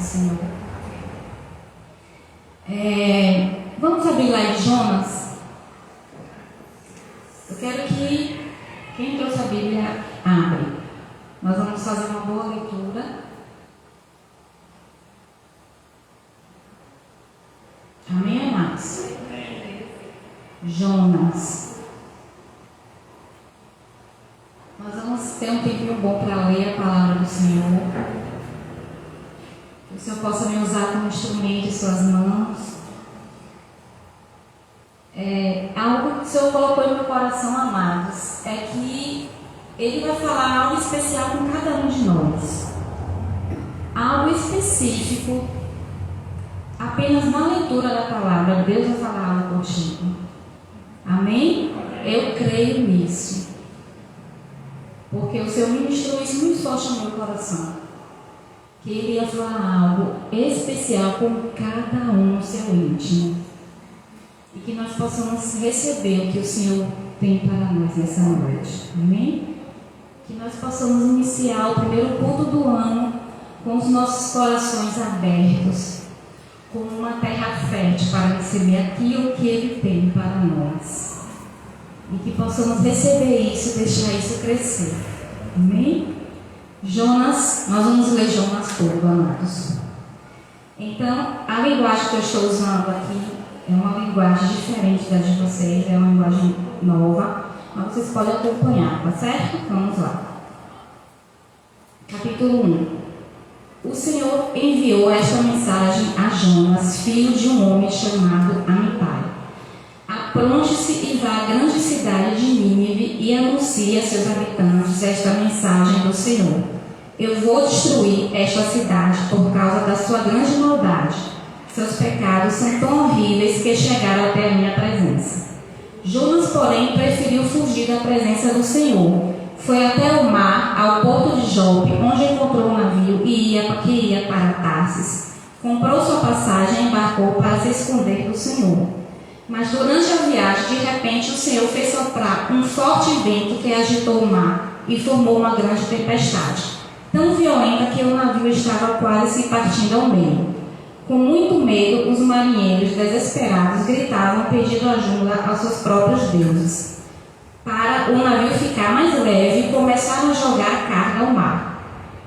Senhor. Vamos abrir lá em Jonas. Eu quero que quem trouxe a Bíblia abre. Nós vamos fazer uma boa leitura. Amém, amados? Jonas. Nós vamos ter um tempinho bom para ler a palavra do Senhor. Que o Senhor possa me usar como instrumento em suas mãos. Algo que o Senhor colocou no meu coração, amados, é que Ele vai falar algo especial com cada um de nós. Algo específico. Apenas na leitura da palavra, Deus vai falar algo contigo. Amém? Eu creio nisso. Porque o Senhor ministrou isso muito forte no meu coração. Que Ele ia falar algo especial com cada um no seu íntimo. E que nós possamos receber o que o Senhor tem para nós nessa noite. Amém? Que nós possamos iniciar o primeiro culto do ano com os nossos corações abertos, com uma terra fértil para receber aquilo que Ele tem para nós. E que possamos receber isso e deixar isso crescer. Amém? Jonas, nós vamos ler Jonas todo, amados. Então, a linguagem que eu estou usando aqui é uma linguagem diferente da de vocês, é uma linguagem nova, mas vocês podem acompanhar, tá certo? Vamos lá. Capítulo 1. O Senhor enviou esta mensagem a Jonas, filho de um homem chamado Amitai. Apronte-se e vá à grande cidade de Nínive e anuncie a seus habitantes esta mensagem do Senhor. Eu vou destruir esta cidade por causa da sua grande maldade. Seus pecados são tão horríveis que chegaram até a minha presença. Jonas, porém, preferiu fugir da presença do Senhor. Foi até o mar, ao porto de Jope, onde encontrou um navio que ia para Tarsis. Comprou sua passagem e embarcou para se esconder do Senhor. Mas durante a viagem, de repente, o Senhor fez soprar um forte vento que agitou o mar e formou uma grande tempestade, tão violenta que o navio estava quase se partindo ao meio. Com muito medo, os marinheiros desesperados gritavam pedindo ajuda aos seus próprios deuses. Para o navio ficar mais leve, começaram a jogar a carga ao mar.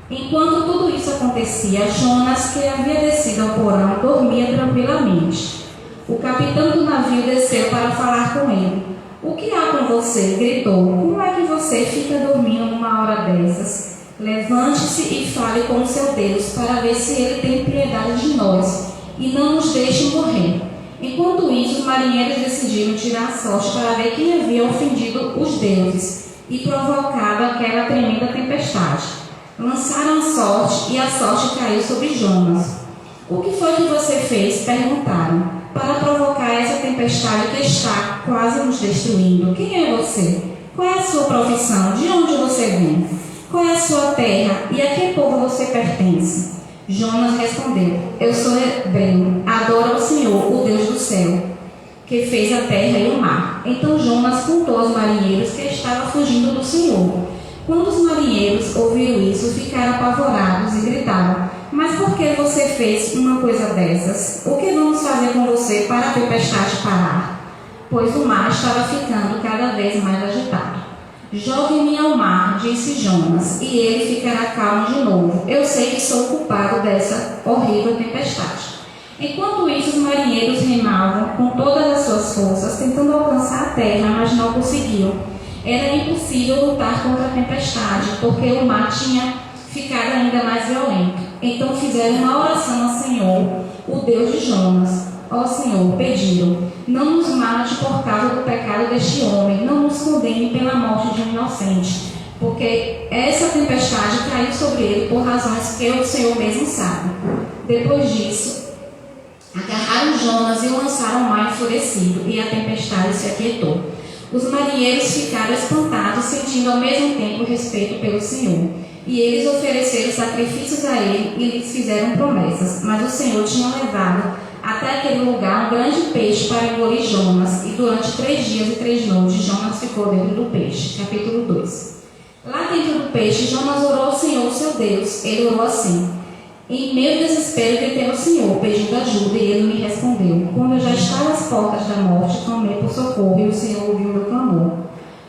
Enquanto tudo isso acontecia, Jonas, que havia descido ao porão, dormia tranquilamente. O capitão do navio desceu para falar com ele. "O que há com você?" gritou. "Como é que você fica dormindo numa hora dessas? Levante-se e fale com o seu Deus para ver se ele tem piedade de nós e não nos deixe morrer." Enquanto isso, os marinheiros decidiram tirar sorte para ver quem havia ofendido os deuses e provocado aquela tremenda tempestade. Lançaram a sorte e a sorte caiu sobre Jonas. "O que foi que você fez?" perguntaram. "Para provocar essa tempestade que está quase nos destruindo. Quem é você? Qual é a sua profissão? De onde você vem? Qual é a sua terra e a que povo você pertence?" Jonas respondeu: "Eu sou hebreu, adoro ao Senhor, o Deus do céu, que fez a terra e o mar." Então Jonas contou aos marinheiros que estava fugindo do Senhor. Quando os marinheiros ouviram isso, ficaram apavorados e gritaram: "Mas por que você fez uma coisa dessas? O que vamos fazer com você para a tempestade parar?" Pois o mar estava ficando cada vez mais agitado. "Jogue-me ao mar", disse Jonas, "e ele ficará calmo de novo. Eu sei que sou o culpado dessa horrível tempestade." Enquanto isso, os marinheiros remavam com todas as suas forças, tentando alcançar a terra, mas não conseguiam. Era impossível lutar contra a tempestade, porque o mar tinha ficado ainda mais violento. Então fizeram uma oração ao Senhor, o Deus de Jonas. "Ó Senhor", pediram, "não nos mate por causa do pecado deste homem, não nos condene pela morte de um inocente, porque essa tempestade caiu sobre ele por razões que o Senhor mesmo sabe." Depois disso, agarraram Jonas e o lançaram ao mar enfurecido, e a tempestade se aquietou. Os marinheiros ficaram espantados, sentindo ao mesmo tempo respeito pelo Senhor. E eles ofereceram sacrifícios a ele e lhes fizeram promessas. Mas o Senhor tinha levado até aquele lugar um grande peixe para engolir Jonas. E durante 3 dias e 3 noites, Jonas ficou dentro do peixe. Capítulo 2. Lá dentro do peixe, Jonas orou ao Senhor, seu Deus. Ele orou assim: Em meu desespero, gritei ao Senhor, pedindo ajuda, e Ele me respondeu. Quando eu já estava às portas da morte, clamei por socorro, e o Senhor ouviu meu clamor.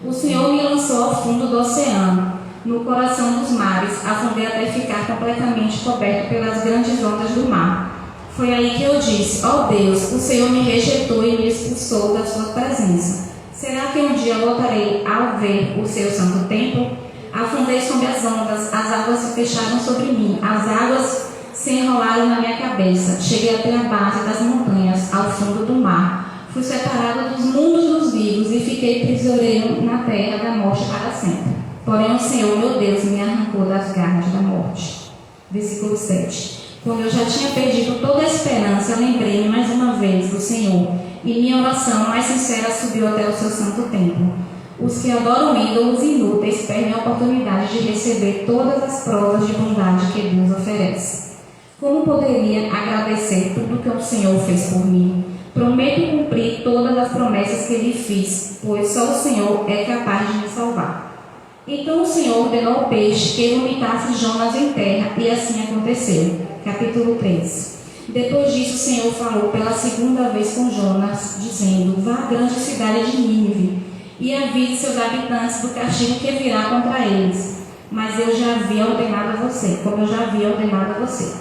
O Senhor me lançou ao fundo do oceano, no coração dos mares, afundei até ficar completamente coberto pelas grandes ondas do mar. Foi aí que eu disse: ó Deus, o Senhor me rejeitou e me expulsou da sua presença. Será que um dia voltarei a ver o seu santo templo? Afundei sob as ondas, as águas se fecharam sobre mim, as águas se enrolaram na minha cabeça. Cheguei até a base das montanhas, ao fundo do mar. Fui separado dos mundos dos vivos e fiquei prisioneiro na terra da morte para sempre. Porém o Senhor, meu Deus, me arrancou das garras da morte. Versículo 7. Quando eu já tinha perdido toda a esperança, lembrei-me mais uma vez do Senhor, e minha oração mais sincera subiu até o seu santo templo. Os que adoram ídolos inúteis perdem a oportunidade de receber todas as provas de bondade que Deus oferece. Como poderia agradecer tudo que o Senhor fez por mim? Prometo cumprir todas as promessas que lhe fiz, pois só o Senhor é capaz de me salvar. Então o Senhor ordenou ao peixe que vomitasse Jonas em terra, e assim aconteceu. Capítulo 3. Depois disso, o Senhor falou pela segunda vez com Jonas, dizendo: vá à grande cidade de Nínive e avise seus habitantes do castigo que virá contra eles. Mas eu já havia ordenado a você, como eu já havia ordenado a você.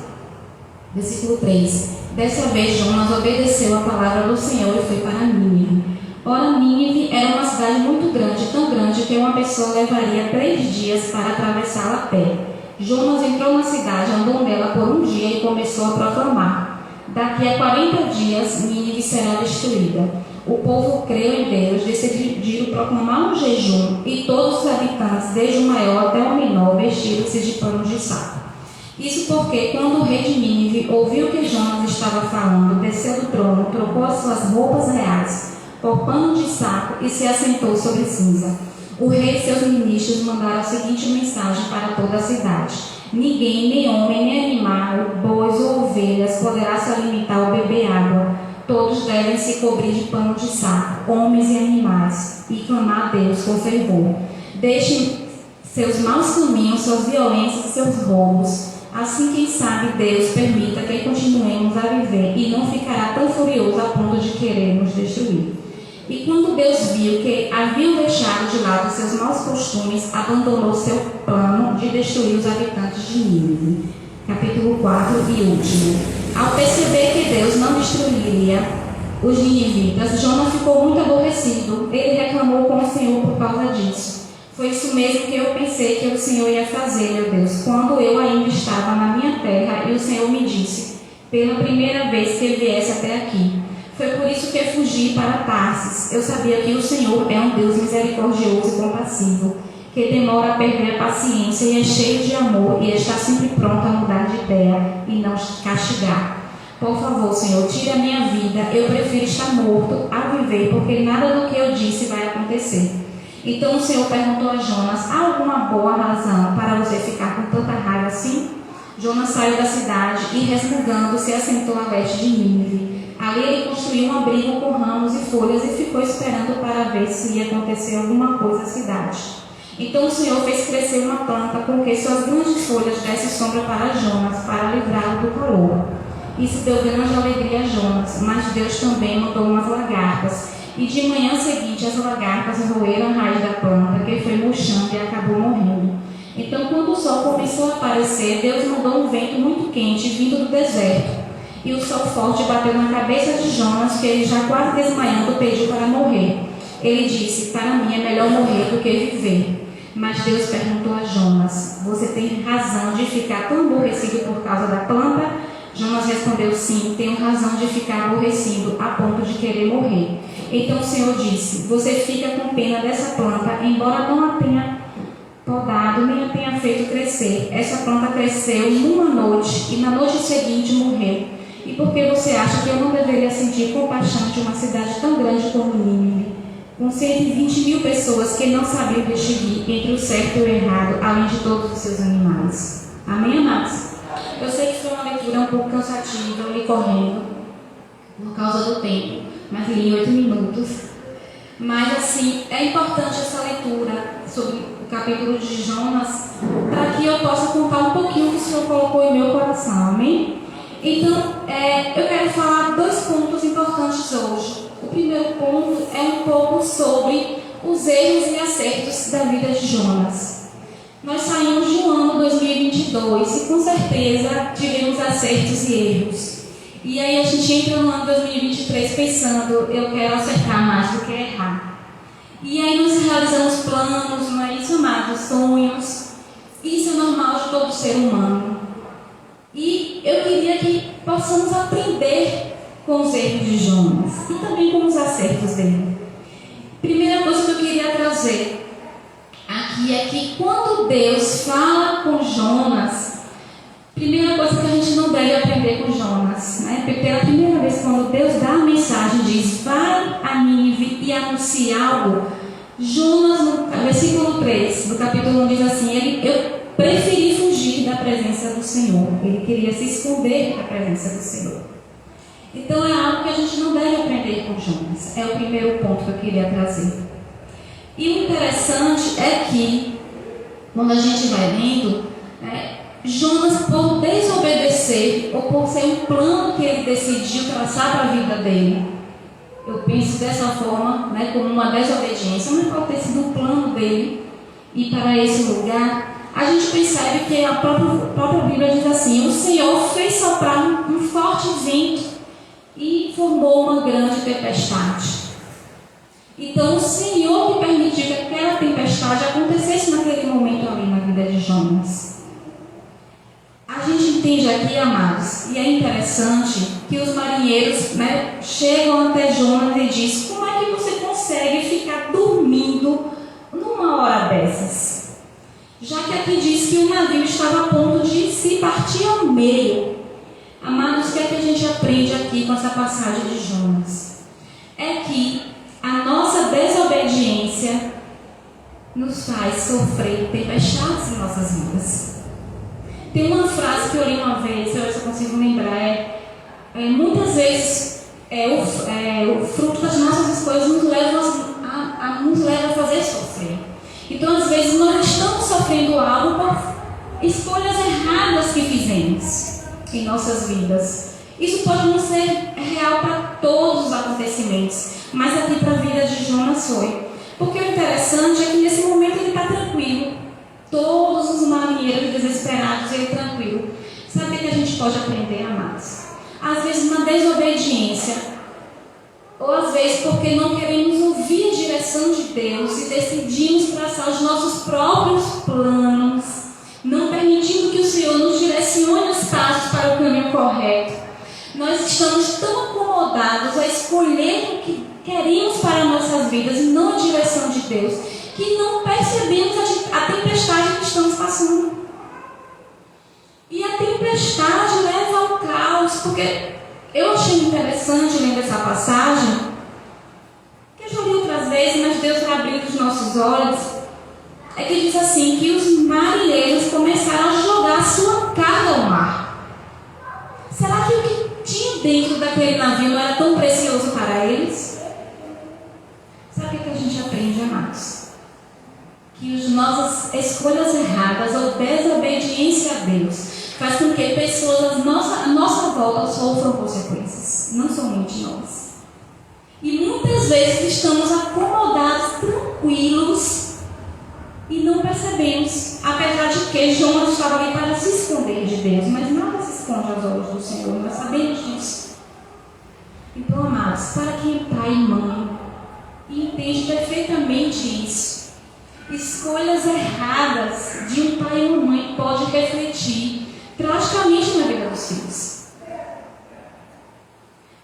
Versículo 3. Dessa vez Jonas obedeceu a palavra do Senhor e foi para Nínive. Ora, Nínive era uma cidade muito grande, tão grande que uma pessoa levaria 3 dias para atravessá-la a pé. Jonas entrou na cidade, andou nela por um dia e começou a proclamar: daqui a 40 dias Nínive será destruída. O povo creu em Deus, decidiram proclamar um jejum, e todos os habitantes, desde o maior até o menor, vestiram-se de panos de saco. Isso porque, quando o rei de Nínive ouviu que Jonas estava falando, desceu do trono, trocou as suas roupas reais por pano de saco e se assentou sobre cinza. O rei e seus ministros mandaram a seguinte mensagem para toda a cidade: ninguém, nem homem, nem animal, bois ou ovelhas, poderá se alimentar ou beber água. Todos devem se cobrir de pano de saco, homens e animais, e clamar a Deus com fervor. Deixem seus maus caminhos, suas violências e seus roubos. Assim, quem sabe, Deus permita que continuemos a viver e não ficará tão furioso a ponto de querer nos destruir. E quando Deus viu que haviam deixado de lado seus maus costumes, abandonou seu plano de destruir os habitantes de Nínive. Capítulo 4 e último. Ao perceber que Deus não destruiria os ninivitas, Jonas ficou muito aborrecido. Ele reclamou com o Senhor por causa disso. Foi isso mesmo que eu pensei que o Senhor ia fazer, meu Deus, quando eu ainda estava na minha terra e o Senhor me disse, pela primeira vez que viesse até aqui. Foi por isso que fugi para Tarsis. Eu sabia que o Senhor é um Deus misericordioso e compassivo, que demora a perder a paciência e é cheio de amor e está sempre pronto a mudar de ideia e não castigar. Por favor, Senhor, tire a minha vida. Eu prefiro estar morto a viver, porque nada do que eu disse vai acontecer. Então o Senhor perguntou a Jonas: há alguma boa razão para você ficar com tanta raiva assim? Jonas saiu da cidade e, resmungando, se assentou a leste de Nínive. Ali ele construiu um abrigo com ramos e folhas e ficou esperando para ver se ia acontecer alguma coisa à cidade. Então o Senhor fez crescer uma planta com que suas grandes folhas dessem sombra para Jonas, para livrá-lo do calor. Isso deu grande alegria a Jonas, mas Deus também mandou umas lagartas. E de manhã seguinte as lagartas roeram a raiz da planta, que foi murchando e acabou morrendo. Então, quando o sol começou a aparecer, Deus mandou um vento muito quente vindo do deserto. E o sol forte bateu na cabeça de Jonas, que ele já quase desmaiando pediu para morrer. Ele disse: para mim é melhor morrer do que viver. Mas Deus perguntou a Jonas: você tem razão de ficar tão aborrecido por causa da planta? Jonas respondeu: sim, tenho razão de ficar aborrecido a ponto de querer morrer. Então o Senhor disse: você fica com pena dessa planta, embora não a tenha podado nem a tenha feito crescer. Essa planta cresceu numa noite e na noite seguinte morreu. E por que você acha que eu não deveria sentir compaixão de uma cidade tão grande como Nínive, com 120.000 pessoas que não sabiam distinguir entre o certo e o errado, além de todos os seus animais? Amém, amados? Eu sei que foi uma leitura um pouco cansativa, eu li correndo, por causa do tempo, mas li em 8 minutos. Mas assim, é importante essa leitura sobre o capítulo de Jonas, para que eu possa contar um pouquinho o que o Senhor colocou em meu coração, amém? Então, eu quero falar 2 pontos importantes hoje. O primeiro ponto é um pouco sobre os erros e acertos da vida de Jonas. Nós saímos de um ano 2022 e com certeza tivemos acertos e erros. E aí a gente entra no ano 2023 pensando, eu quero acertar mais do que errar. E aí nós realizamos planos, não é isso, amados? Sonhos. Isso é normal de todo ser humano. E eu queria que possamos aprender com os erros de Jonas e também com os acertos dele. Primeira coisa que eu queria trazer aqui é que quando Deus fala com Jonas, primeira coisa que a gente não deve aprender com Jonas, né? Pela primeira vez, quando Deus dá a mensagem, diz: vai a Nínive e anuncie algo. Jonas, no versículo 3 do capítulo 1, diz assim: eu preferi fugir da presença do Senhor. Ele queria se esconder da presença do Senhor. Então é algo que a gente não deve aprender com Jonas. É o primeiro ponto que eu queria trazer. E o interessante é que, quando a gente vai lendo, Jonas, por desobedecer, ou por ser um plano que ele decidiu traçar para a vida dele, eu penso dessa forma, como uma desobediência, mas pode ter sido um plano dele ir para esse lugar. A gente percebe que a própria Bíblia diz assim: o Senhor fez soprar um forte vento e formou uma grande tempestade. Então o Senhor que permitiu que aquela tempestade acontecesse naquele momento ali na vida de Jonas. A gente entende aqui, amados, e é interessante que os marinheiros chegam até Jonas e dizem: como é que você consegue ficar dormindo numa hora dessas? Já que aqui diz que o navio estava a ponto de se partir ao meio. Amados, o que é que a gente aprende aqui com essa passagem de Jonas? É que a nossa desobediência nos faz sofrer tempestades em nossas vidas. Tem uma frase que eu li uma vez, eu só consigo lembrar, muitas vezes o fruto das nossas escolhas nos leva a fazer sofrer. Então, às vezes, nós estamos sofrendo algo por escolhas erradas que fizemos em nossas vidas. Isso pode não ser real para todos os acontecimentos, mas aqui para a vida de Jonas foi. Porque o interessante é que nesse momento ele está tranquilo. Todos os marinheiros desesperados, ele tranquilo. Sabe o que a gente pode aprender, amados? Às vezes na desobediência, ou às vezes porque não queremos ouvir a direção de Deus e decidimos traçar os nossos próprios planos, não permitindo que o Senhor nos direcione os passos para o caminho correto. Nós estamos tão acomodados a escolher o que queremos para nossas vidas e não a direção de Deus, que não percebemos a tempestade que estamos passando. E a tempestade leva ao caos, porque eu achei interessante lendo essa passagem, que eu já li outras vezes, mas Deus vai abrir os nossos olhos, é que diz assim, que os marinheiros começaram a jogar a sua carga ao mar. Será que o que tinha dentro daquele navio não era tão precioso para eles? Sabe o que a gente aprende, amados? Que as nossas escolhas erradas ou desobediência a Deus faz com que pessoas à nossa volta sofram consequências, não somente nós. E muitas vezes estamos acomodados, tranquilos, e não percebemos, apesar de que Jonas estava ali para se esconder de Deus, mas nada se esconde aos olhos do Senhor, nós sabemos disso. Então, amados, para quem é pai e mãe e entende perfeitamente isso, escolhas erradas de um pai e uma mãe pode refletir drasticamente na vida dos filhos.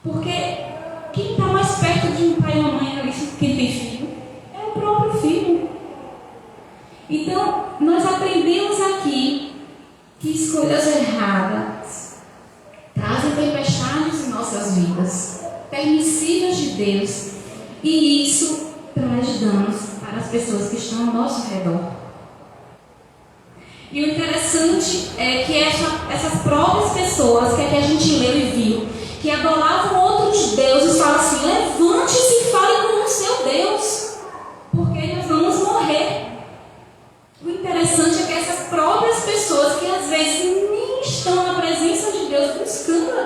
Porque quem está mais perto de um pai e uma mãe ali, quem tem filho, é o próprio filho. Então, nós aprendemos aqui que escolhas erradas trazem tempestades em nossas vidas, permissivas de Deus, e isso traz danos para as pessoas que estão ao nosso redor. E o interessante é que essas próprias pessoas que aqui a gente leu e viu, que adoravam outros deuses, falam assim: levante-se e fale com o seu Deus, porque nós vamos morrer.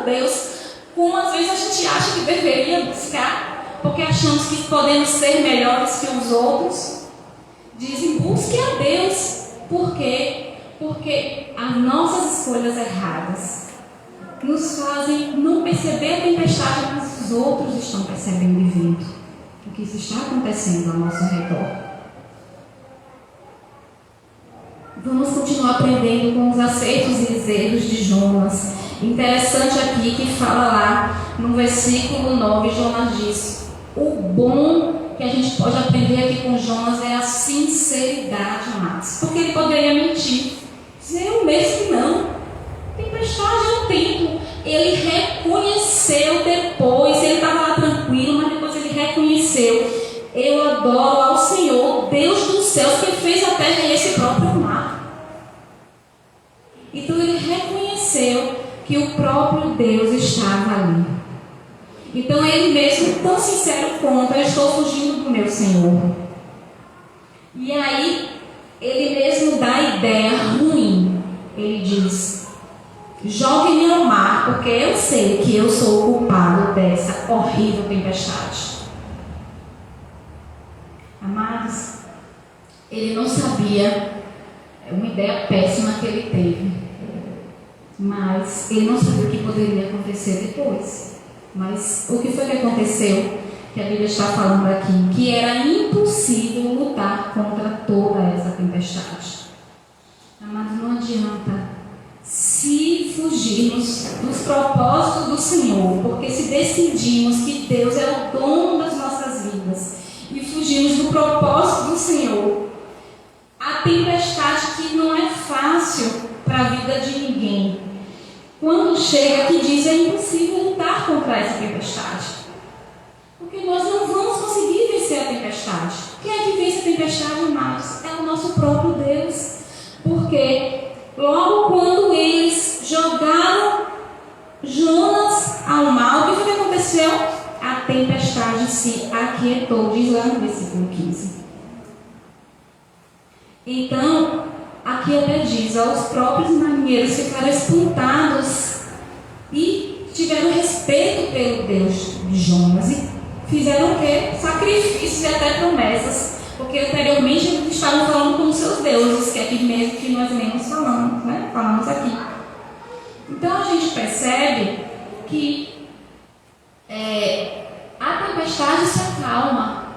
Deus como às vezes a gente acha que deveria buscar, porque achamos que podemos ser melhores que os outros. Dizem, busque a Deus. Por quê? Porque as nossas escolhas erradas nos fazem não perceber a tempestade, mas os outros estão percebendo e vendo o que está acontecendo ao nosso redor. Vamos continuar aprendendo com os acertos e os erros de Jonas. Interessante aqui que fala lá no versículo 9, Jonas diz: o bom que a gente pode aprender aqui com Jonas é a sinceridade, amados. Porque ele poderia mentir, dizer eu mesmo que não. Tempestade é um tempo. Ele reconheceu depois, ele estava lá tranquilo, mas depois ele reconheceu: eu adoro ao Senhor, Deus dos céus, que fez a terra e esse próprio mar. Então ele reconheceu que o próprio Deus estava ali. Então ele mesmo, tão sincero quanto: eu estou fugindo do meu Senhor. E aí ele mesmo dá a ideia ruim. Ele diz: jogue-me ao mar, porque eu sei que eu sou o culpado dessa horrível tempestade. Amados, ele não sabia, é uma ideia péssima que ele teve, mas ele não sabia o que poderia acontecer depois. Mas o que foi que aconteceu? Que a Bíblia está falando aqui, que era impossível lutar contra toda essa tempestade. Mas não adianta se fugirmos dos propósitos do Senhor, porque se decidirmos que Deus é o dono das nossas vidas e fugirmos do propósito do Senhor, a tempestade que não é fácil para a vida de ninguém, quando chega que diz é impossível lutar contra essa tempestade, porque nós não vamos conseguir vencer a tempestade. Quem é que vence a tempestade, amados? É o nosso próprio Deus. Porque logo quando eles jogaram Jonas ao mar, o que foi que aconteceu? A tempestade se aquietou, diz lá no versículo 15. Então, aqui ele diz: os próprios marinheiros ficaram espantados e tiveram respeito pelo Deus de Jonas e fizeram o quê? Sacrifícios e até promessas, porque anteriormente eles estavam falando com os seus deuses, que é aqui mesmo que nós mesmos falamos, né? Falamos aqui. Então a gente percebe que a tempestade se acalma,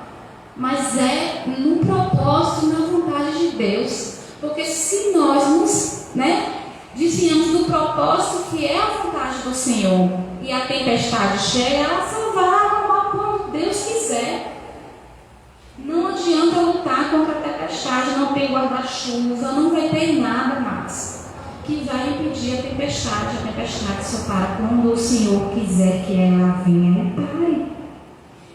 mas é no propósito, na vontade de Deus. Porque se nós nos desviamos do propósito que é a vontade do Senhor, e a tempestade chega, ela só vai quando Deus quiser. Não adianta lutar contra a tempestade, não tem guarda-chuva, não vai ter nada mais que vai impedir a tempestade. A tempestade só para quando o Senhor quiser que ela venha e pare.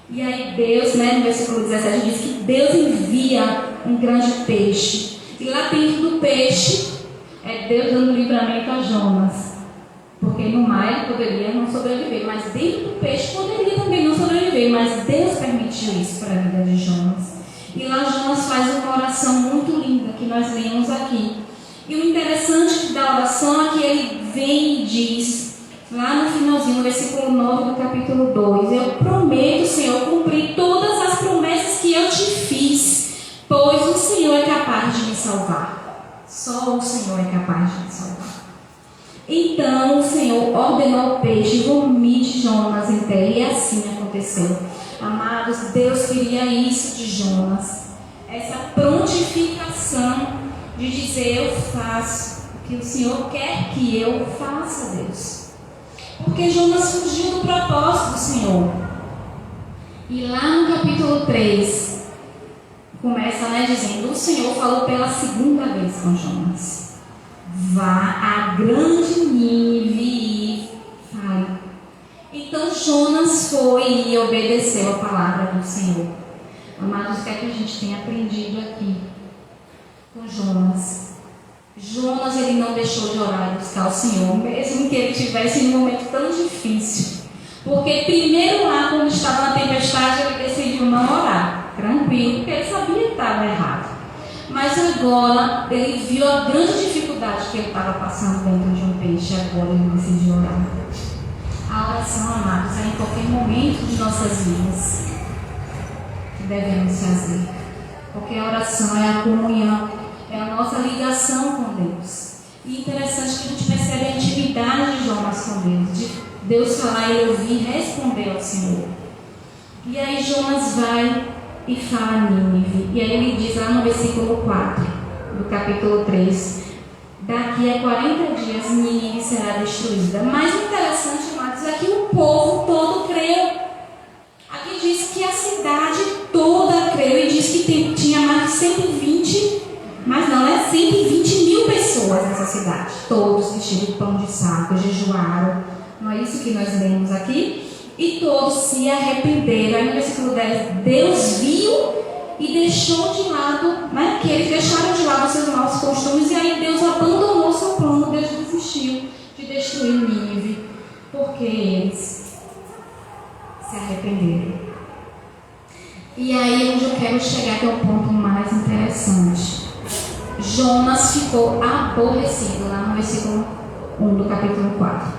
E aí Deus, no versículo 17 diz que Deus envia um grande peixe. E lá dentro do peixe é Deus dando livramento a Jonas, porque no mar ele poderia não sobreviver, mas dentro do peixe poderia também não sobreviver, mas Deus permitiu isso para a vida de Jonas. E lá Jonas faz uma oração muito linda que nós lemos aqui. E o interessante da oração é que ele vem e diz, lá no finalzinho, no versículo 9 do capítulo 2: eu prometo, Senhor, cumprir todas as promessas que eu te fiz, pois o Senhor é capaz de me salvar. Só o Senhor é capaz de me salvar. Então o Senhor ordenou ao peixe: vomite Jonas em terra. E assim aconteceu. Amados, Deus queria isso de Jonas, essa prontificação de dizer: eu faço o que o Senhor quer que eu faça, Deus. Porque Jonas fugiu do propósito do Senhor. E lá no capítulo 3 começa dizendo: o Senhor falou pela segunda vez com Jonas: vá a grande Nínive e fale. Então Jonas foi e obedeceu a palavra do Senhor. Amados, o que é que a gente tem aprendido aqui com Jonas? Jonas, ele não deixou de orar e buscar o Senhor, mesmo que ele estivesse em um momento tão difícil. Porque primeiro lá, quando estava na tempestade, ele decidiu não orar, tranquilo, porque ele sabia que estava errado. Mas agora, ele viu a grande dificuldade que ele estava passando dentro de um peixe, agora ele decidiu orar. em qualquer momento de nossas vidas que devemos fazer. Porque a oração é a comunhão, é a nossa ligação com Deus. E interessante que a gente percebe a intimidade de Jonas com Deus, de Deus falar e ouvir e responder ao Senhor. E aí Jonas vai e fala a Nínive. E aí ele diz lá no versículo 4 do capítulo 3: daqui a 40 dias Nínive será destruída. Mas o interessante, amados, é que o povo todo creu. Aqui diz que a cidade toda creu e diz que tinha mais de 120, mas não é 120 mil pessoas nessa cidade. Todos vestiram pão de saco, jejuaram. Não é isso que nós lemos aqui? E todos se arrependeram. Aí no versículo 10, Deus viu e deixou de lado, né, que eles deixaram de lado os seus maus costumes, e aí Deus abandonou seu plano. Deus desistiu de destruir Nínive, porque eles se arrependeram. E aí onde eu quero chegar, que é o ponto mais interessante. Jonas ficou aborrecido, lá no versículo 1 do capítulo 4,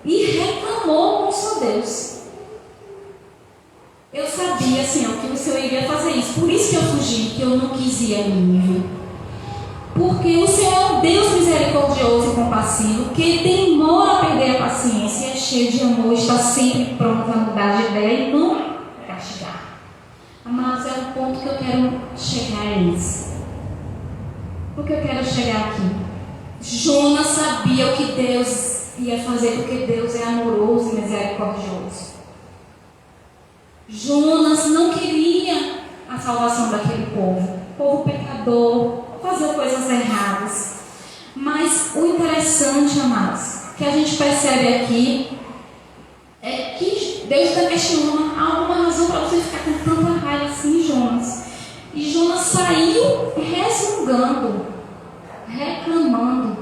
e reclamou com o seu Deus. Eu sabia, Senhor, que o Senhor iria fazer isso. Por isso que eu fugi, que eu não quis ir a Nínive. Porque o Senhor é um Deus misericordioso e compassivo, que demora a perder a paciência, é cheio de amor, está sempre pronto a mudar de ideia e não castigar. Mas é o ponto que eu quero chegar a isso. Porque eu quero chegar aqui. Jonas sabia o que Deus ia fazer, porque Deus é amoroso e misericordioso. Jonas não queria a salvação daquele povo pecador, fazer coisas erradas. Mas o interessante, amados, que a gente percebe aqui é que Deus está questionando: há alguma razão para você ficar com tanta raiva assim, Jonas? E Jonas saiu resmungando, reclamando.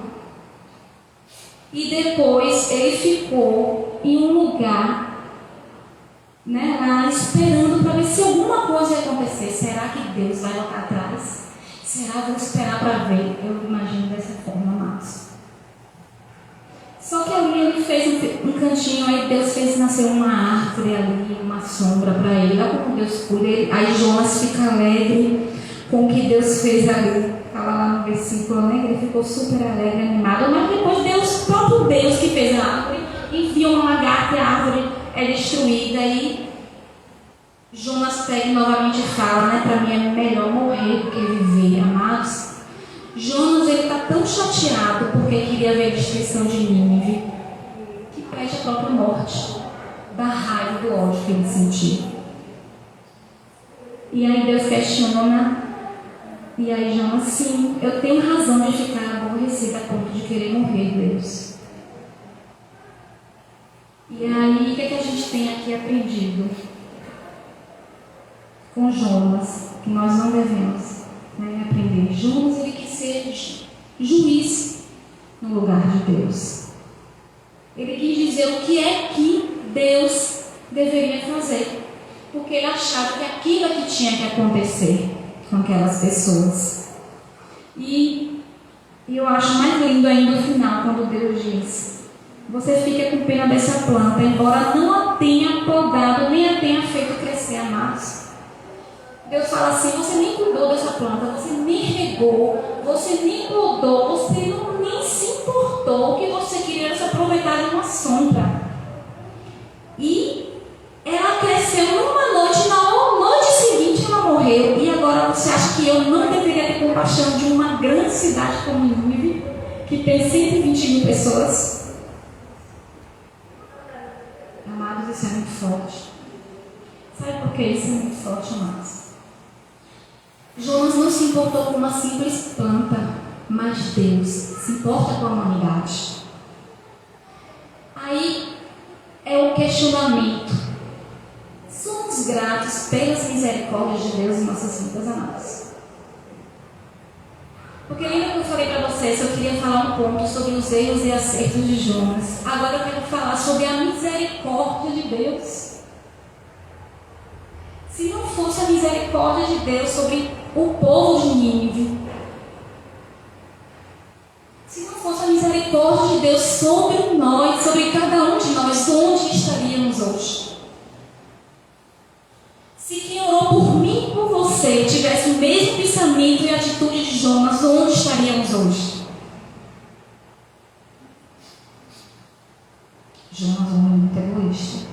E depois ele ficou em um lugar, né, lá esperando para ver se alguma coisa ia acontecer. Será que Deus vai voltar atrás? Será que eu vou esperar para ver? Eu imagino dessa forma, amados. Só que ali ele fez um cantinho, aí Deus fez nascer uma árvore ali, uma sombra para ele. Olha como Deus cuida. Aí Jonas fica alegre com o que Deus fez ali. Fala lá no versículo, né? Ele ficou super alegre, animado. Mas depois Deus, o próprio Deus que fez a árvore, envia uma lagarta e a árvore é destruída. E Jonas pega e novamente fala, né? Para mim é melhor morrer do que viver, amados. Jonas, ele está tão chateado porque queria ver a destruição de Nínive, que pede a própria morte, da raiva, do ódio que ele sentiu. E aí Deus questiona, e aí Jonas: sim, eu tenho razão de ficar aborrecida a ponto de querer morrer, Deus. E aí, o que a gente tem aqui aprendido com Jonas, que nós não devemos, né, aprender? Jonas, ele quis ser juiz no lugar de Deus. Ele quis dizer o que é que Deus deveria fazer, porque ele achava que aquilo que tinha que acontecer com aquelas pessoas. E eu acho mais lindo ainda o final, quando Deus diz: você fica com pena dessa planta, embora não a tenha podado, nem a tenha feito crescer, amados. Deus fala assim: você nem cuidou dessa planta, você nem regou, você nem podou, você nem se importou. O que você queria era se aproveitar de uma sombra. E ela cresceu numa noite, na noite seguinte ela morreu. E agora você acha que eu não deveria ter compaixão de uma grande cidade como Nínive, que tem 120 mil pessoas? Amados, isso é muito forte. Sabe por que isso é muito forte, amados? Jonas não se importou com uma simples planta, mas Deus se importa com a humanidade. Aí é o questionamento: somos gratos pelas misericórdias de Deus em nossas vidas, amados? Porque lembra que eu falei para vocês, eu queria falar um ponto sobre os erros e acertos de Jonas. Agora eu quero falar sobre a misericórdia de Deus. Se não fosse a misericórdia de Deus sobre o povo de Nínive, se não fosse a misericórdia de Deus sobre nós, sobre cada um de nós, onde estaríamos hoje? Jonas é um homem muito egoísta.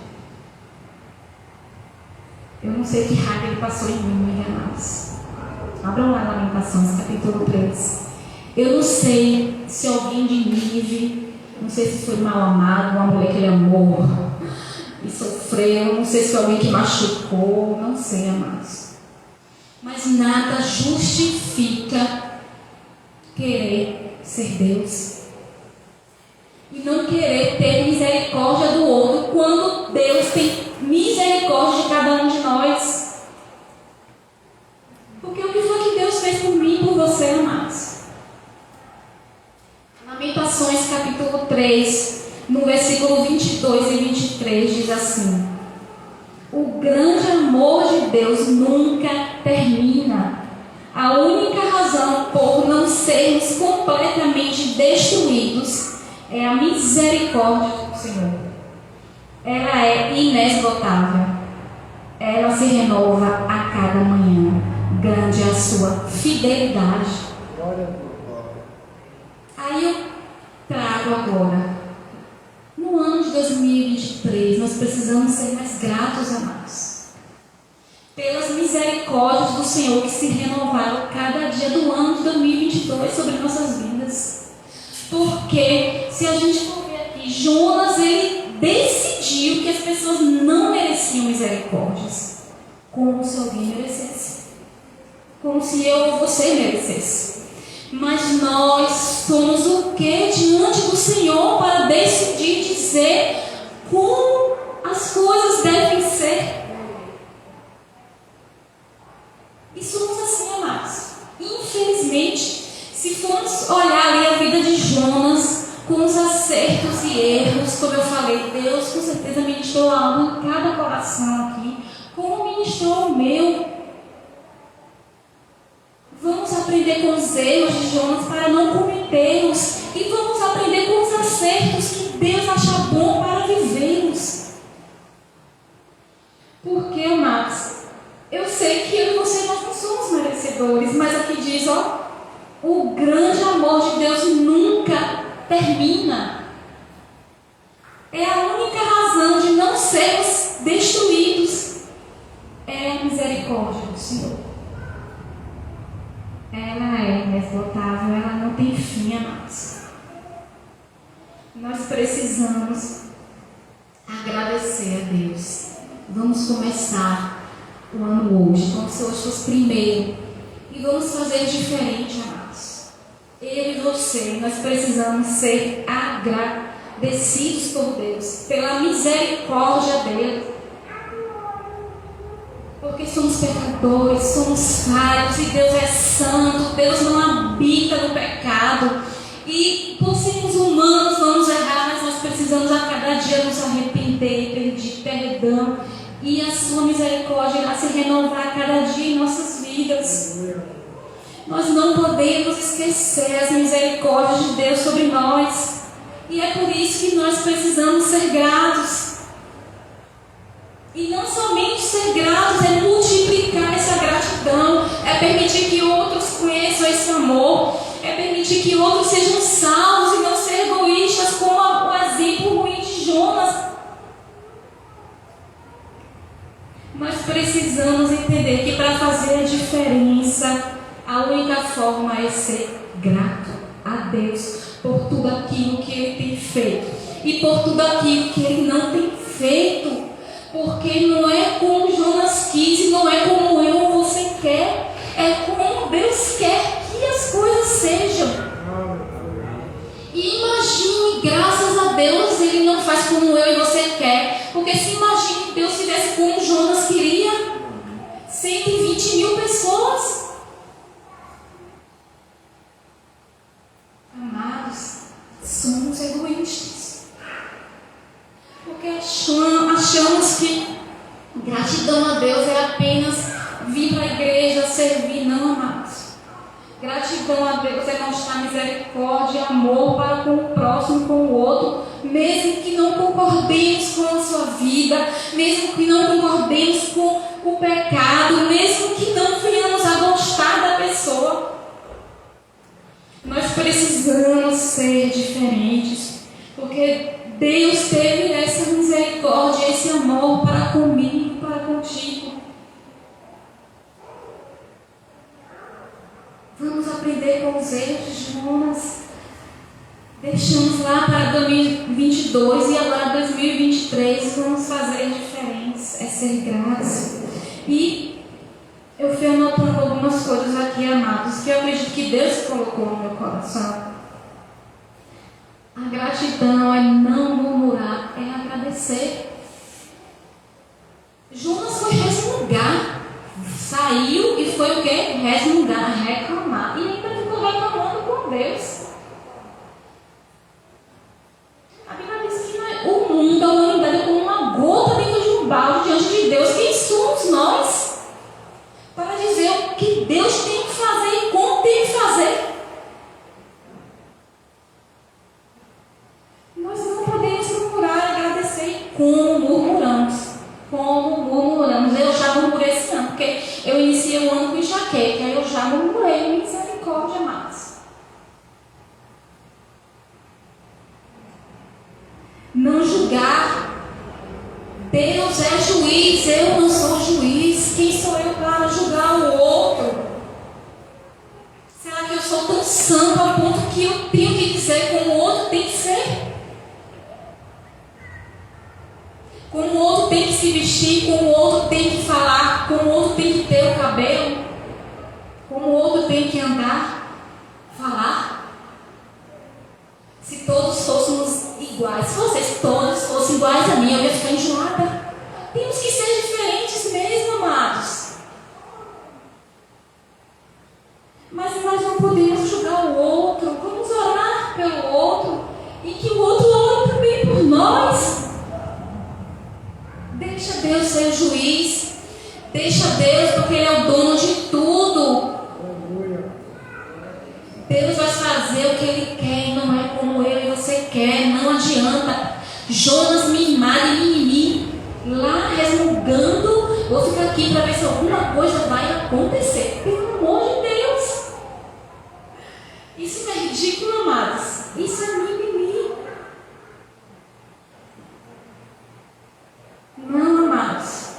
Eu não sei que raiva ele passou em mim, amados. Abram lá Lamentações, capítulo 3. Eu não sei se alguém de Nínive, não sei se foi mal amado, uma mulher que ele amou e sofreu, não sei se foi alguém que machucou, não sei, amados. Mas nada justifica querer ser Deus e não querer ter misericórdia do outro quando Deus tem misericórdia de cada um de nós. Porque o que foi que Deus fez por mim e por você, amados? Lamentações capítulo 3, no versículo 22 e 23 diz assim: o grande amor de Deus nunca termina. A única razão por não sermos completamente destruídos é a misericórdia do Senhor. Ela é inesgotável. Ela se renova a cada manhã. Grande é a sua fidelidade. Aí eu trago agora. No ano de 2023, nós precisamos ser mais gratos, amados, pelas misericórdias do Senhor que se renovaram cada dia do ano de 2022 sobre nossas vidas. Porque, se a gente for ver aqui, Jonas, ele decidiu que as pessoas não mereciam misericórdias, como se alguém merecesse, como se eu ou você merecesse. Mas nós somos o que diante do Senhor para decidir dizer como as coisas devem ser. E somos assim, amados. Infelizmente, se formos olhar ali a vida de Jonas, com os acertos e erros, como eu falei, Deus com certeza ministrou algo em cada coração aqui, como ministrou o meu. Vamos aprender com os erros de Jonas para não cometê-los. E vamos aprender com os acertos que Deus acha bom para vivermos. Porque, amados, eu sei que eu e você nós não somos merecedores, mas aqui diz, o grande amor de Deus nunca termina. É a única razão de não sermos destruídos. É a misericórdia do Senhor. Ela é inesgotável, ela não tem fim, amados. Nós precisamos agradecer a Deus. Vamos começar o ano hoje, como se hoje fosse primeiro. E vamos fazer diferente, amados. Eu e você, nós precisamos ser agradecidos por Deus, pela misericórdia dele. Porque somos pecadores, somos falhos e Deus é santo, Deus não habita no pecado. E por sermos humanos vamos errar, mas nós precisamos a cada dia nos arrepender, pedir perdão. E a sua misericórdia irá se renovar a cada dia em nossas vidas. Nós não podemos esquecer as misericórdias de Deus sobre nós. E é por isso que nós precisamos ser gratos. E não somente ser gratos, é multiplicar essa gratidão, é permitir que outros conheçam esse amor, é permitir que outros sejam salvos e não ser egoístas, como o exemplo ruim de Jonas. Nós precisamos entender que para fazer a diferença, a única forma é ser grato a Deus por tudo aquilo que Ele tem feito e por tudo aquilo que Ele não tem feito. Porque não é como Jonas quis e não é como eu ou você quer. É como Deus quer que as coisas sejam. E imagine, graças a Deus, Ele não faz como eu e você quer. Porque se imagine que Deus fizesse como Jonas queria. 120 mil pessoas. Amados, somos egoístas. Porque achamos que gratidão a Deus é apenas vir para a igreja, servir. Não, amados. Gratidão a Deus é mostrar misericórdia e amor para com o próximo, com o outro, mesmo que não concordemos com a sua vida, mesmo que não concordemos com o pecado, mesmo que não venhamos a gostar da pessoa. Nós precisamos ser diferentes, porque Deus teve essa misericórdia, esse amor para comigo, para contigo. Vamos aprender com os erros de Jonas. Deixamos lá para 2022 e agora 2023 vamos fazer diferentes, é ser gratos. E eu fui anotando algumas coisas aqui, amados, que eu acredito que Deus colocou no meu coração. A gratidão é não murmurar, é agradecer. Jonas foi resmungar, saiu e foi o quê? Resmungar, reclamar, e ainda ficou reclamando com Deus. A Bíblia diz que o mundo, a humanidade é como uma gota dentro de um balde diante de Deus. Quem somos nós para dizer o que Deus tem que fazer e como tem que fazer? Nós não podemos murmurar, agradecer. E como murmuramos? Como murmuramos? Eu já murmurei esse ano, porque eu iniciei o ano com enxaqueca, eu já murmurei. Misericórdia, amados. Não julgar. Deus é juiz, eu não sou juiz. Quem sou eu para julgar o outro? Será que eu sou tão santo ao ponto que eu tenho que dizer como o outro tem que ser? Como o outro tem que se vestir, como o outro tem que falar, como o outro tem que ter o cabelo, como o outro tem que andar, falar? Se todos fôssemos iguais, se vocês todos fossem iguais a mim, eu ia ficar enjoada. Temos que ser diferentes mesmo, amados. Mas nós não podemos julgar o outro. Vamos orar pelo outro e que o outro ore também por nós. Deixa Deus ser o juiz. Deixa Deus, porque Ele é o dono de tudo. Deus vai fazer o que Ele quer, não é como eu e você quer. Não adianta Jonas mimado e mimimi lá resmungando. Vou ficar aqui para ver se alguma coisa vai acontecer. Pelo amor de Deus. Isso não é ridículo, amados. Isso é mimimi. Não, amados.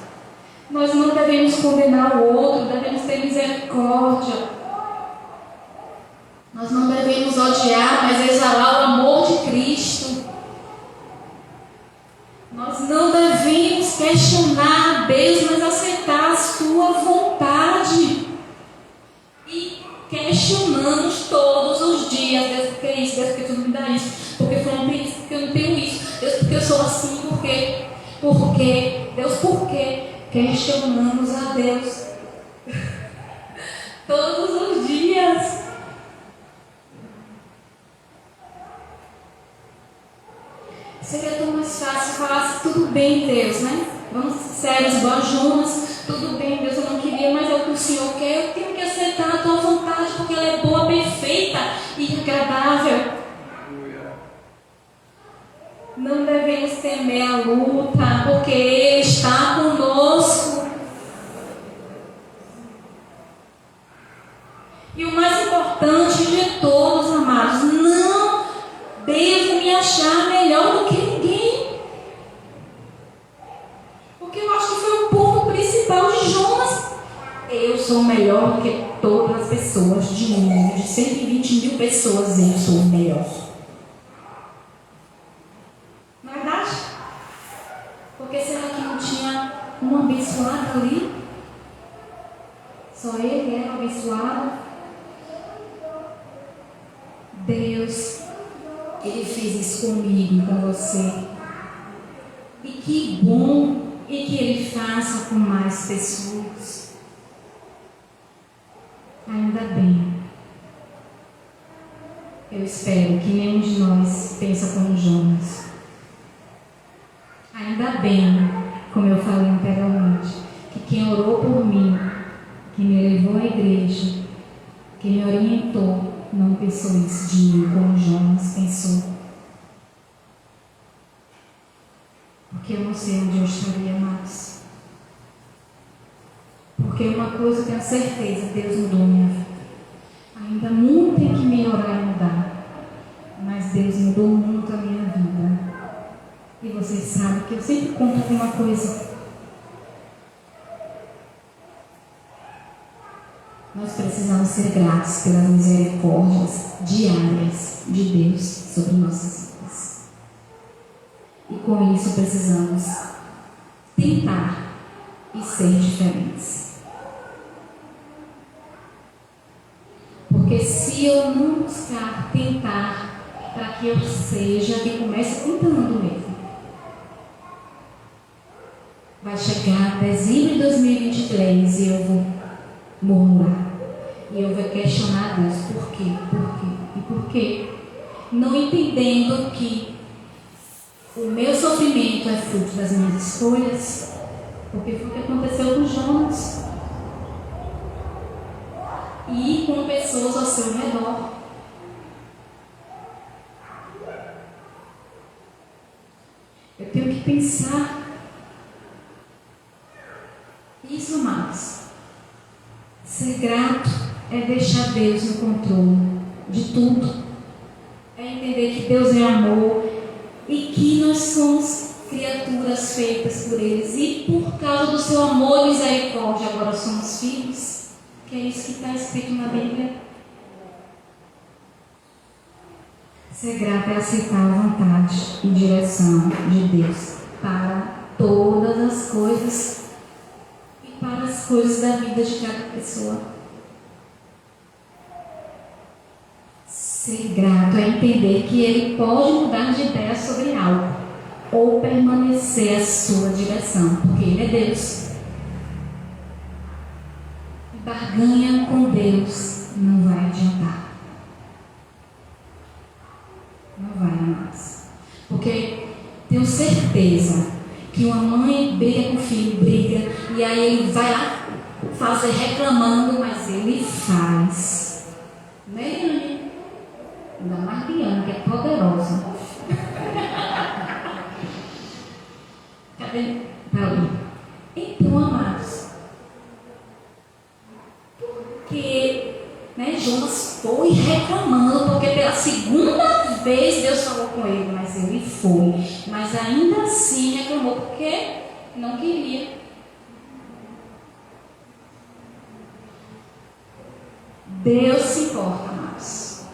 Nós não devemos condenar o outro, devemos ter misericórdia. Nós não devemos odiar, mas exalar o amor de Cristo. Nós não devemos questionar a Deus, mas aceitar a sua vontade. E questionamos todos os dias: Deus, por que isso? Deus, por que tu não me dá isso? Porque fulano tem isso? Porque eu não tenho isso? Deus, porque eu sou assim? Por quê? Por quê? Deus, por quê? Questionamos a Deus todos os dias. Seria tão mais fácil falar tudo bem, Deus, né? Vamos ser sérios, igual Jonas. Tudo bem, Deus, eu não queria, mas é o que o Senhor quer. Eu tenho que aceitar a tua vontade, porque ela é boa, perfeita e agradável. Não devemos temer a luta, porque Ele está conosco. E o mais importante de todos, amados, não devo me achar melhor do que ninguém. Porque eu acho que foi o ponto principal de Jonas. Eu sou melhor do que todas as pessoas de um mundo de 120 mil pessoas. Eu sou o melhor. Não é verdade? Porque será que não tinha um abençoado ali? Só ele era abençoado. Deus, Ele fez isso comigo e com você. E que bom e que Ele faça com mais pessoas. Ainda bem. Eu espero que nenhum de nós pense como Jonas. Ainda bem, como eu falei anteriormente, que quem orou por mim, que me levou à igreja, que me orientou, não pensou isso de mim como Jonas pensou. Porque eu não sei onde eu estaria mais. Porque uma coisa eu tenho certeza, Deus mudou minha vida. Ainda muito tem que melhorar e mudar. Mas Deus mudou muito a minha vida. E vocês sabem que eu sempre conto alguma coisa. Nós precisamos ser gratos pelas misericórdias diárias de Deus sobre nossas vidas. E com isso precisamos tentar e ser diferentes. Porque se eu não buscar tentar para que eu seja, que comece tentando mesmo, vai chegar dezembro de 2023 e eu vou murmurar. E eu vou questionar a Deus por quê, por quê e por quê. Não entendendo que o meu sofrimento é fruto das minhas escolhas. Porque foi o que aconteceu com Jonas. E com pessoas ao seu redor. Eu tenho que pensar isso, amados. Ser grato é deixar Deus no controle de tudo. É entender que Deus é amor e que nós somos criaturas feitas por eles. E por causa do seu amor e misericórdia, agora somos filhos. Que é isso que está escrito na Bíblia. Ser grato é aceitar a vontade e direção de Deus para todas as coisas e para as coisas da vida de cada pessoa. Ser grato é entender que Ele pode mudar de ideia sobre algo ou permanecer a sua direção, porque Ele é Deus. E barganha com Deus não vai adiantar. Não vai, amados. Porque tenho certeza que uma mãe briga com o filho, briga, e aí ele vai lá fazer reclamando, mas ele faz. Né, Yane? Ainda mais Diana, que é poderosa. Cadê? Tá ali. Então, amados, porque Jonas foi reclamando, porque pela segunda vez Deus falou com ele, mas ele foi. Mas ainda assim reclamou, porque não queria. Deus se importa, amados.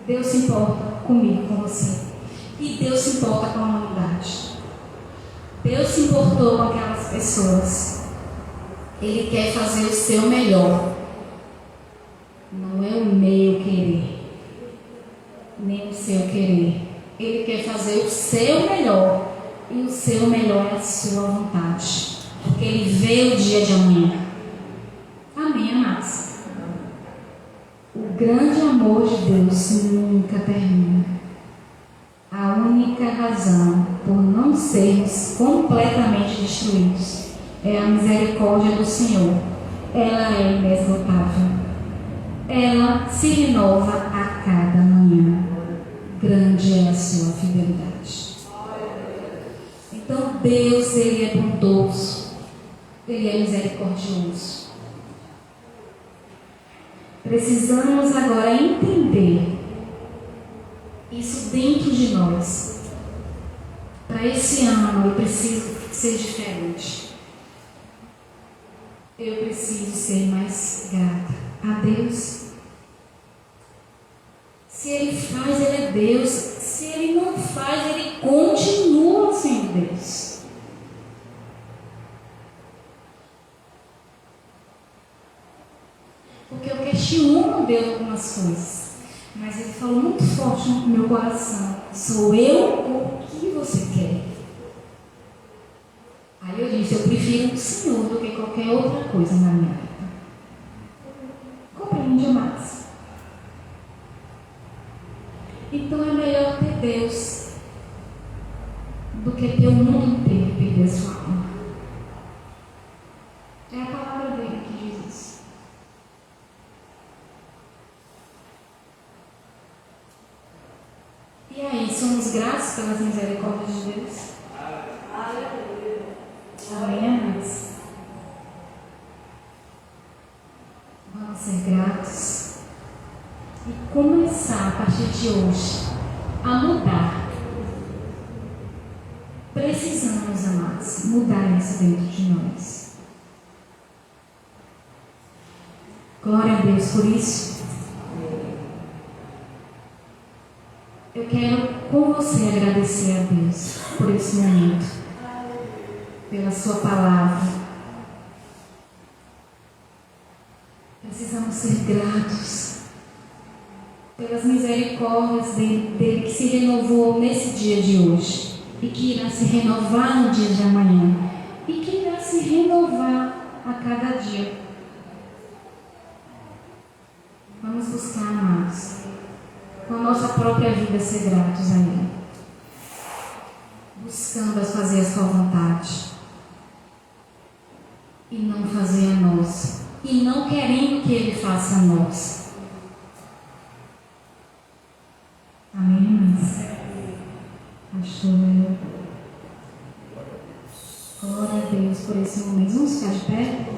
Deus se importa comigo, com você. E Deus se importa com a humanidade. Deus se importou com aquelas pessoas. Ele quer fazer o seu melhor. Não é o meu querer, nem o seu querer. Ele quer fazer o seu melhor. E o seu melhor é a sua vontade. Porque Ele vê o dia de amanhã. Amém, amados? O grande amor de Deus nunca termina. A única razão por não sermos completamente destruídos é a misericórdia do Senhor. Ela é inesgotável. Ela se renova a cada manhã. Grande é a sua fidelidade. Então Deus, Ele é bondoso. Ele é misericordioso. Precisamos agora entender isso dentro de nós. Para esse ano eu preciso ser diferente. Eu preciso ser mais grata a Deus. Se Ele faz, Ele é Deus. Se Ele não faz, Ele continua sendo Deus. Porque eu questiono Deus algumas coisas. Mas Ele falou muito forte no meu coração. Sou eu ou o que você quer? Aí eu disse, eu prefiro o Senhor do que qualquer outra coisa na minha vida. Compreende, amados? Então é melhor ter Deus do que ter o mundo inteiro e perder a sua alma. É a palavra dele que diz isso. E aí, somos gratos pelas misericórdias de Deus? Amém, amados? Vamos ser gratos e começar a partir de hoje a mudar precisamos, amados, mudar isso dentro de nós. Glória a Deus por isso. Eu quero com você agradecer a Deus por esse momento, pela sua palavra. Precisamos ser gratos pelas misericórdias dele que se renovou nesse dia de hoje e que irá se renovar no dia de amanhã e que irá se renovar a cada dia. Vamos buscar, amados, com a nossa própria vida, ser gratos a Ele, buscando fazer a sua vontade e não fazer a nossa, e não querendo que Ele faça a nossa. Amém, irmãs? Glória a Deus por esse momento. Vamos ficar de pé?